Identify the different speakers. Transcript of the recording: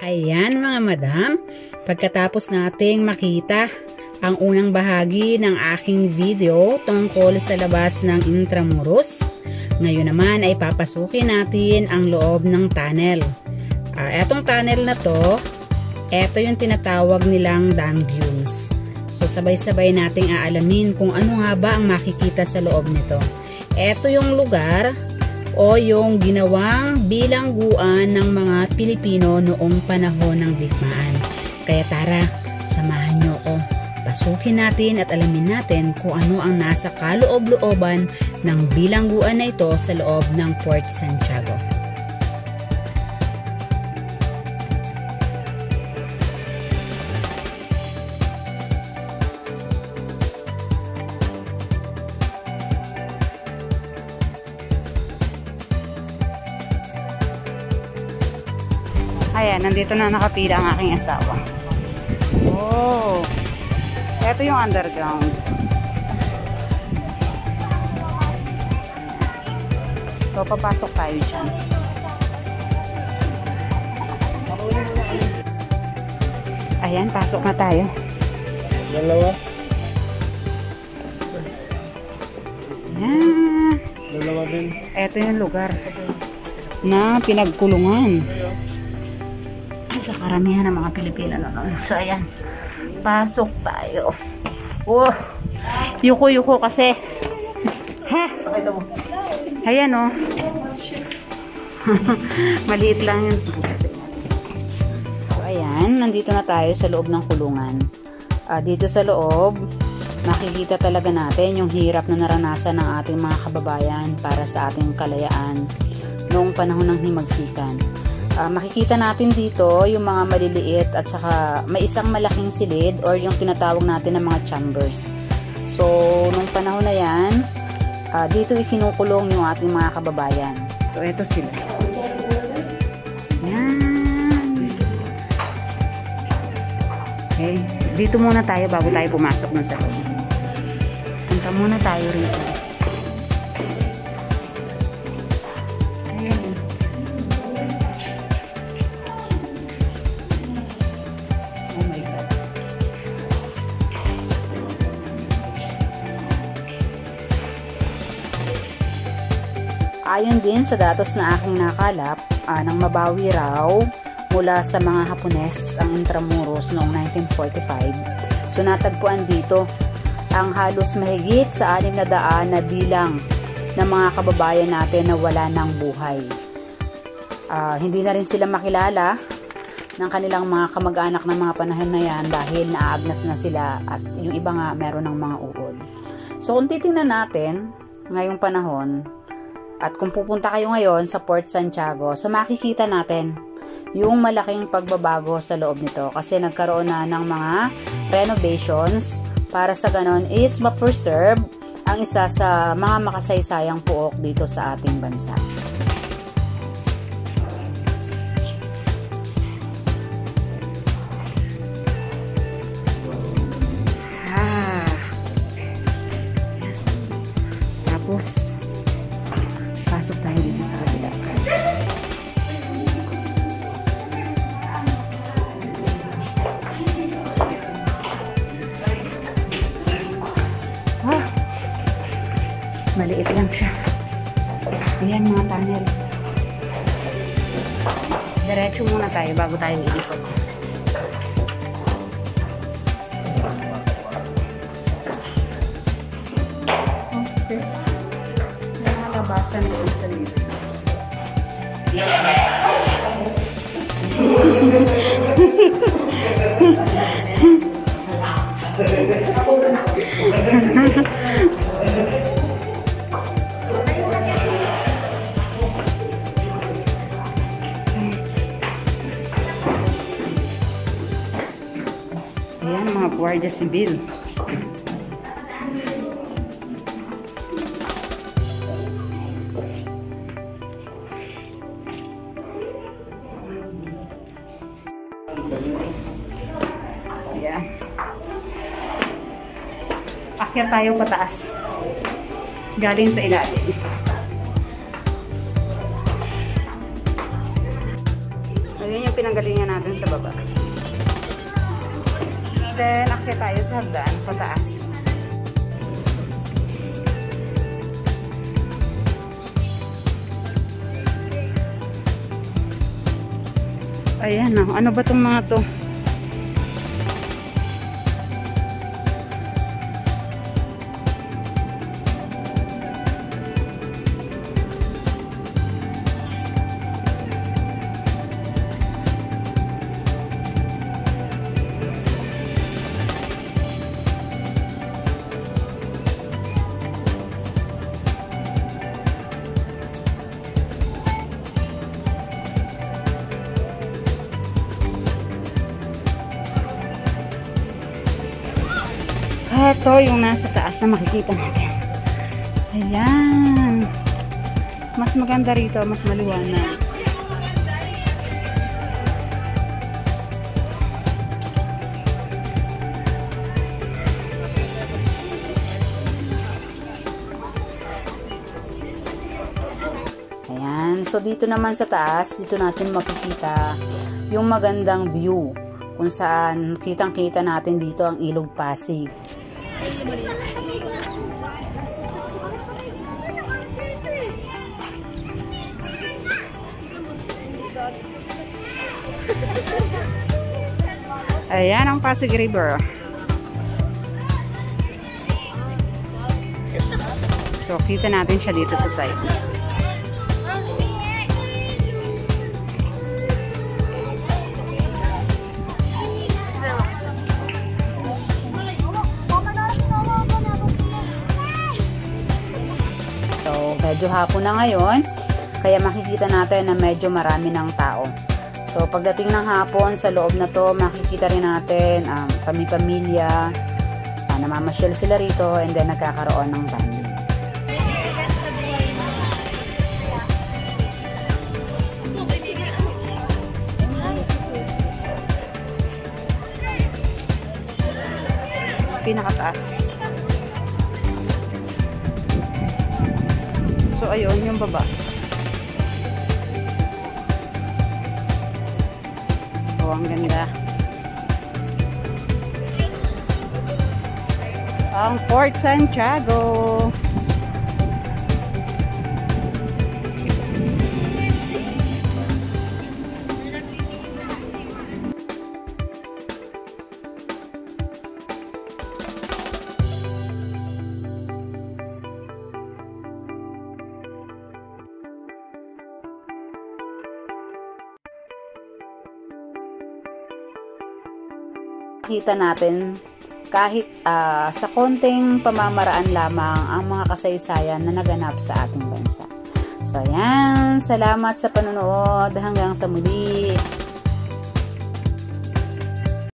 Speaker 1: Ayan mga madam, pagkatapos nating makita ang unang bahagi ng aking video tungkol sa labas ng Intramuros, ngayon naman ay papasukin natin ang loob ng tunnel. Etong tunnel na to, eto yung tinatawag nilang dam dunes. So sabay-sabay nating aalamin kung ano nga ba ang makikita sa loob nito. Eto yung lugar o yung ginawang bilangguan ng mga Pilipino noong panahon ng digmaan. Kaya tara, samahan nyo ako. Pasukin natin at alamin natin kung ano ang nasa kaloob-looban ng bilangguan na ito sa loob ng Port Santiago. Ayan, nandito na nakapila ang aking asawa. Oh, ito yung underground. So, papasok tayo dyan. Ayan, pasok na tayo.
Speaker 2: Dalawa.
Speaker 1: Ayan.
Speaker 2: Dalawa din.
Speaker 1: Ito yung lugar na pinagkulungan sa karamihan ng mga Pilipino noon. So, ayan. Pasok tayo. Oh, yuko-yuko kasi. Ha? Ayan, oh. Maliit lang yun. So, ayan. Nandito na tayo sa loob ng kulungan. Dito sa loob, makikita talaga natin yung hirap na naranasan ng ating mga kababayan para sa ating kalayaan noong panahon ng himagsikan. Makikita natin dito yung mga maliliit at saka may isang malaking silid or yung tinatawag natin ng mga chambers. So, nung panahon na yan, dito ikinukulong yung ating mga kababayan. So, eto sila. Yan. Okay. Dito muna tayo bago tayo pumasok nun sa loob. Punta muna tayo rito. Ayon din sa datos na aking nakalap, nang mabawi raw mula sa mga Hapones ang Intramuros noong 1945. So natagpuan dito ang halos mahigit sa 600 na bilang ng mga kababayan natin na wala ng buhay. Hindi na rin sila makilala ng kanilang mga kamag-anak ng mga panahon na yan dahil naagnas na sila at yung iba nga meron ng mga uod. So kung titingnan natin ngayong panahon, at kung pupunta kayo ngayon sa Port Santiago, so makikita natin yung malaking pagbabago sa loob nito kasi nagkaroon na ng mga renovations para sa ganon is ma-preserve ang isa sa mga makasaysayang puok dito sa ating bansa. Tapos pasok tayo dito sa kabila. Maliit lang siya. Ayan mga tunnel. Diretso muna tayo bago tayo iikot. Okay. Nalabasan ko sa dito. Ayan mga Guardia Civil. Ayan. Akyat tayo pataas. Galing sa ilalim. Ayan yung pinanggalingan natin sa baba. Then, akyat tayo sa hagdan, pataas. Ayan, ano ba itong mga to? Ito yung nasa taas na makikita natin. Ayan. Mas maganda rito, mas maliwanag. Ayan. So, dito naman sa taas, dito natin makikita yung magandang view. Kung saan kitang-kita natin dito ang Ilog Pasig. Ayan ang Pasig River. So, kita natin siya dito sa side. So, medyo hapon na ngayon, kaya makikita natin na medyo marami ng tao. So, pagdating ng hapon, sa loob na to, makikita rin natin kami-pamilya, namamasyal sila rito, and then nagkakaroon ng bonding. Pinakataas. So, ayun, yung baba. Oh, ang ganda. Ang Fort Santiago. Kita natin kahit sa konting pamamaraan lamang ang mga kasaysayan na naganap sa ating bansa. So, ayan. Salamat sa panonood. Hanggang sa muli.